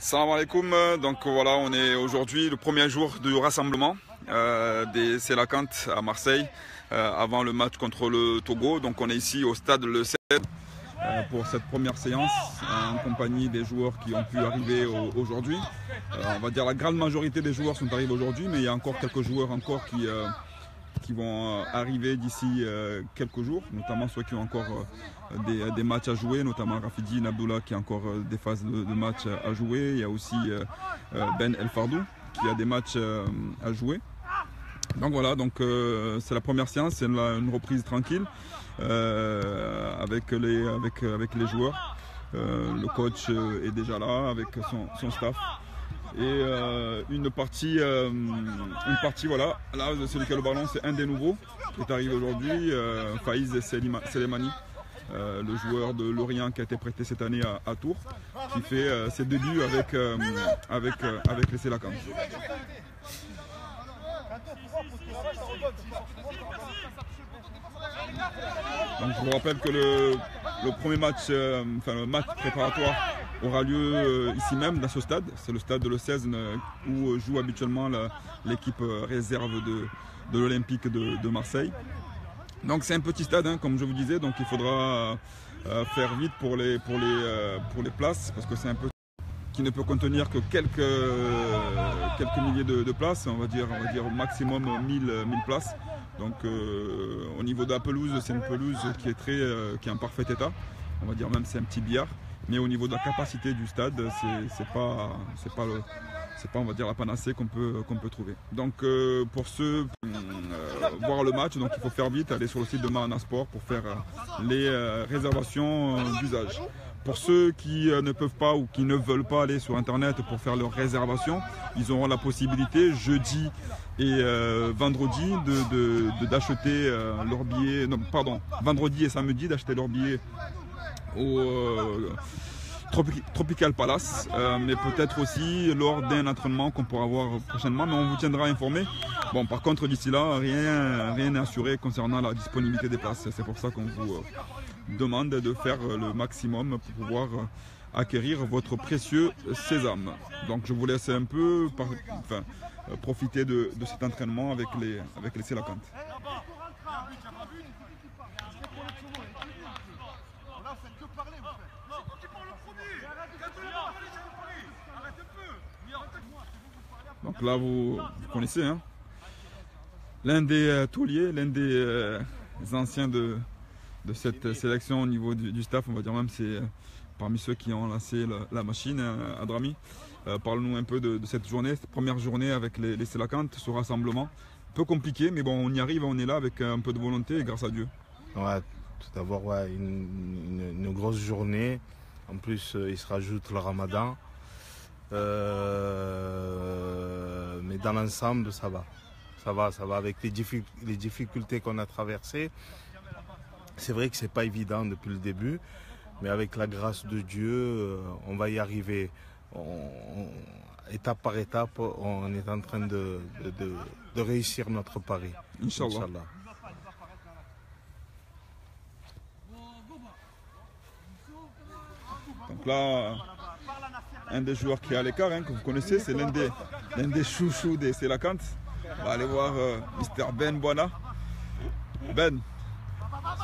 Salam alaikum, donc voilà, on est aujourd'hui le premier jour du rassemblement des Sélakantes à Marseille avant le match contre le Togo. Donc on est ici au stade Le 7 pour cette première séance en compagnie des joueurs qui ont pu arriver aujourd'hui. On va dire la grande majorité des joueurs sont arrivés aujourd'hui, mais il y a encore quelques joueurs encore qui vont arriver d'ici quelques jours, notamment ceux qui ont encore des matchs à jouer, notamment Rafidi Abdullah qui a encore des phases de matchs à jouer. Il y a aussi Ben El Fardou qui a des matchs à jouer. Donc voilà, c'est la première séance, c'est une reprise tranquille avec les joueurs. Le coach est déjà là avec son staff. Et une partie voilà, là celui qui a le ballon c'est un des nouveaux qui est arrivé aujourd'hui, Faiz Selemani, le joueur de Lorient qui a été prêté cette année à Tours, qui fait ses débuts avec les Sélakantes. Donc je vous rappelle que le premier match, le match préparatoire aura lieu ici même dans ce stade. C'est le stade de Le 16 où joue habituellement l'équipe réserve de l'Olympique de Marseille. Donc c'est un petit stade, hein, comme je vous disais, donc il faudra faire vite pour les places parce que c'est un peu qui ne peut contenir que quelques milliers de places, on va dire au maximum 1000 places. Donc au niveau de la pelouse, c'est une pelouse qui est en parfait état, on va dire même c'est un petit billard, mais au niveau de la capacité du stade, c'est pas on va dire la panacée qu'on peut trouver. Donc pour ceux voir le match, donc il faut faire vite, aller sur le site de Marana Sport pour faire les réservations d'usage. Pour ceux qui ne peuvent pas ou qui ne veulent pas aller sur internet pour faire leurs réservations, ils auront la possibilité jeudi et vendredi d'acheter leurs billets, non pardon, vendredi et samedi d'acheter leurs billets au Tropical Palace, mais peut-être aussi lors d'un entraînement qu'on pourra voir prochainement, mais on vous tiendra informé. Bon, par contre d'ici là, rien n'est assuré concernant la disponibilité des places, c'est pour ça qu'on vous demande de faire le maximum pour pouvoir acquérir votre précieux sésame. Donc je vous laisse un peu profiter de cet entraînement avec les Sélakantes. Donc là vous connaissez, hein, l'un des tauliers, l'un des anciens de cette sélection au niveau du staff, on va dire même c'est parmi ceux qui ont lancé la machine, Adrami. Parle-nous un peu de cette journée, cette première journée avec les Sélakantes, ce rassemblement. Un peu compliqué, mais bon, on y arrive, on est là avec un peu de volonté et grâce à Dieu. Ouais, tout d'abord, ouais, une grosse journée. En plus, il se rajoute le Ramadan. Mais dans l'ensemble, ça va. Ça va avec les difficultés qu'on a traversées. C'est vrai que c'est pas évident depuis le début, mais avec la grâce de Dieu, on va y arriver. Étape par étape, on est en train de réussir notre pari. Inch'Allah. Donc là, un des joueurs qui est à l'écart, hein, que vous connaissez, c'est l'un des chouchous des Sélakantes. On va aller voir Mr Ben Bouana. Ben,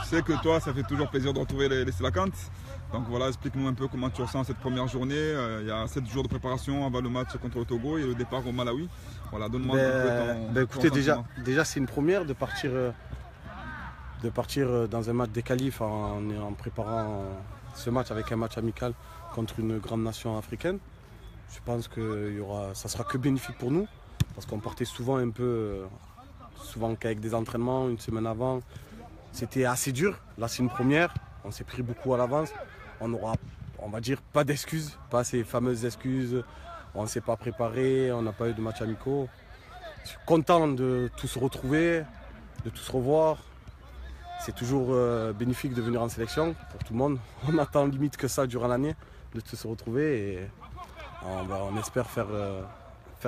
je sais que toi, ça fait toujours plaisir de retrouver les Sélakantes. Donc voilà, explique-nous un peu comment tu ressens cette première journée. Il y a 7 jours de préparation avant le match contre le Togo et le départ au Malawi. Voilà, donne-moi un peu ton écoutez, déjà c'est une première de partir dans un match des qualifs en préparant ce match avec un match amical contre une grande nation africaine. Je pense que ça sera que bénéfique pour nous parce qu'on partait souvent qu'avec des entraînements une semaine avant. C'était assez dur. Là, c'est une première. On s'est pris beaucoup à l'avance. On n'aura, on va dire, pas d'excuses, pas ces fameuses excuses. On ne s'est pas préparé, on n'a pas eu de matchs amicaux. Je suis content de tous se retrouver, de tous se revoir. C'est toujours bénéfique de venir en sélection pour tout le monde. On attend limite que ça durant l'année, de tous se retrouver. Et on espère faire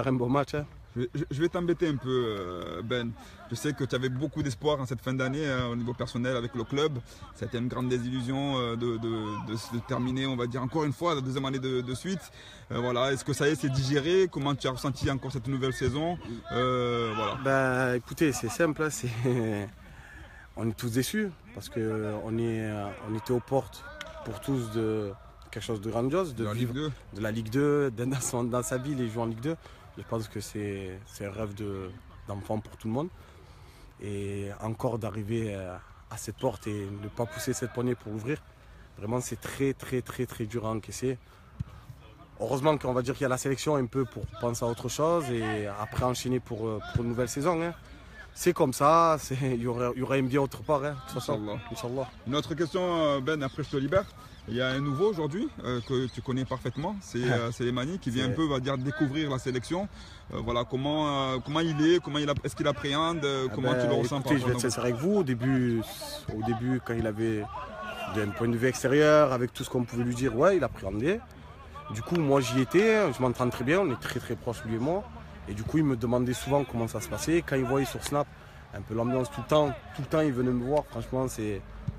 un beau match. Hein. Je vais t'embêter un peu, Ben. Je sais que tu avais beaucoup d'espoir en cette fin d'année au niveau personnel avec le club. Ça a été une grande désillusion de terminer, on va dire, encore une fois la deuxième année de suite. Voilà. Est-ce que ça y est, c'est digéré? Comment tu as ressenti encore cette nouvelle saison? Voilà. Ben, écoutez, c'est simple. Hein, on est tous déçus parce qu'on était aux portes pour tous de quelque chose de grandiose, de la Ligue 2, dans sa ville et jouer en Ligue 2. Je pense que c'est un rêve d'enfant pour tout le monde. Et encore d'arriver à cette porte et ne pas pousser cette poignée pour l'ouvrir, vraiment c'est très dur à encaisser. Heureusement qu'on va dire qu'il y a la sélection un peu pour penser à autre chose et après enchaîner pour une nouvelle saison. Hein. C'est comme ça, il y aura un bien autre part. Hein, Inch'Allah. Une autre question, Ben, après je te libère. Il y a un nouveau aujourd'hui que tu connais parfaitement, c'est Slimani qui vient un peu, on va dire, découvrir la sélection. Voilà, comment il est, est-ce qu'il appréhende, comment tu le ressens par rapport à... Je vais être sincère avec vous, au début quand il avait d'un point de vue extérieur, avec tout ce qu'on pouvait lui dire, ouais, il appréhendait. Du coup, moi j'y étais, je m'entends très bien, on est très proches lui et moi. Et du coup, il me demandait souvent comment ça se passait. Quand il voyait sur Snap un peu l'ambiance tout le temps, il venait me voir. Franchement,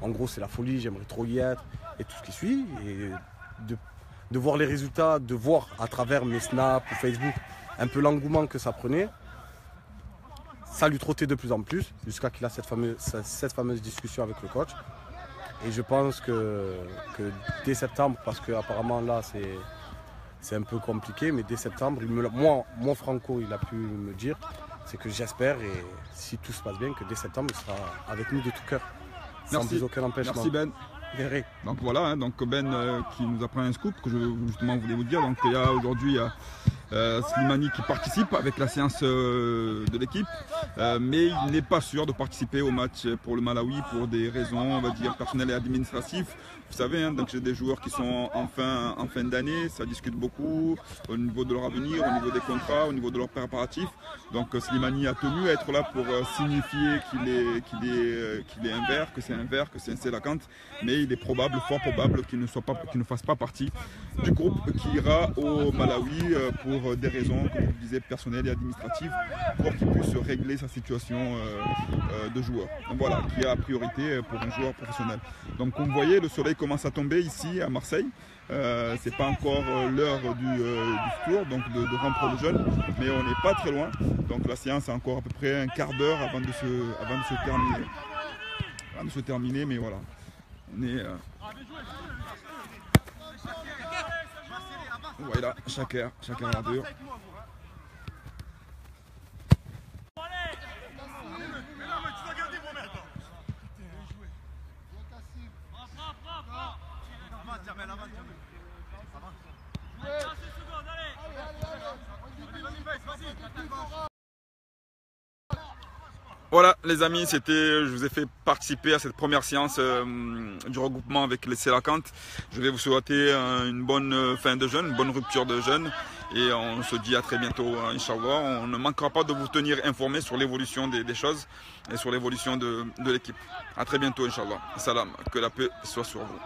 en gros, c'est la folie, j'aimerais trop y être. Et tout ce qui suit, et de voir les résultats, de voir à travers mes snaps ou Facebook un peu l'engouement que ça prenait, ça lui trottait de plus en plus jusqu'à qu'il a cette fameuse discussion avec le coach. Et je pense que dès septembre, parce qu'apparemment là c'est un peu compliqué, mais dès septembre, moi Franco il a pu me dire, c'est que j'espère, et si tout se passe bien, que dès septembre il sera avec nous de tout cœur, sans plus aucun empêchement. Merci Ben. Donc voilà, hein, donc Ben qui nous apprend un scoop que je justement voulais vous dire. Donc il y a aujourd'hui Slimani qui participe avec la séance de l'équipe, mais il n'est pas sûr de participer au match pour le Malawi pour des raisons, on va dire, personnelles et administratives. Vous savez, hein, donc j'ai des joueurs qui sont en fin d'année, ça discute beaucoup au niveau de leur avenir, au niveau des contrats, au niveau de leurs préparatifs. Donc Slimani a tenu à être là pour signifier qu'il est un vert, que c'est un vert, que c'est un Selakant, mais il est fort probable qu'il ne fasse pas partie du groupe qui ira au Malawi pour des raisons, comme je disais, personnelles et administratives, pour qu'il puisse régler sa situation de joueur. Donc voilà, qui a priorité pour un joueur professionnel. Donc comme vous voyez, le soleil commence à tomber ici à Marseille. C'est pas encore l'heure du tour, donc de rompre le jeûne, mais on n'est pas très loin. Donc la séance a encore à peu près un quart d'heure avant de se terminer. Mais voilà, on est voilà, chacun ardure. Voilà les amis, je vous ai fait participer à cette première séance du regroupement avec les Selakant. Je vais vous souhaiter une bonne fin de jeûne, une bonne rupture de jeûne, et on se dit à très bientôt, Inch'Allah. On ne manquera pas de vous tenir informés sur l'évolution des choses et sur l'évolution de l'équipe. À très bientôt, Inch'Allah. Salam, que la paix soit sur vous.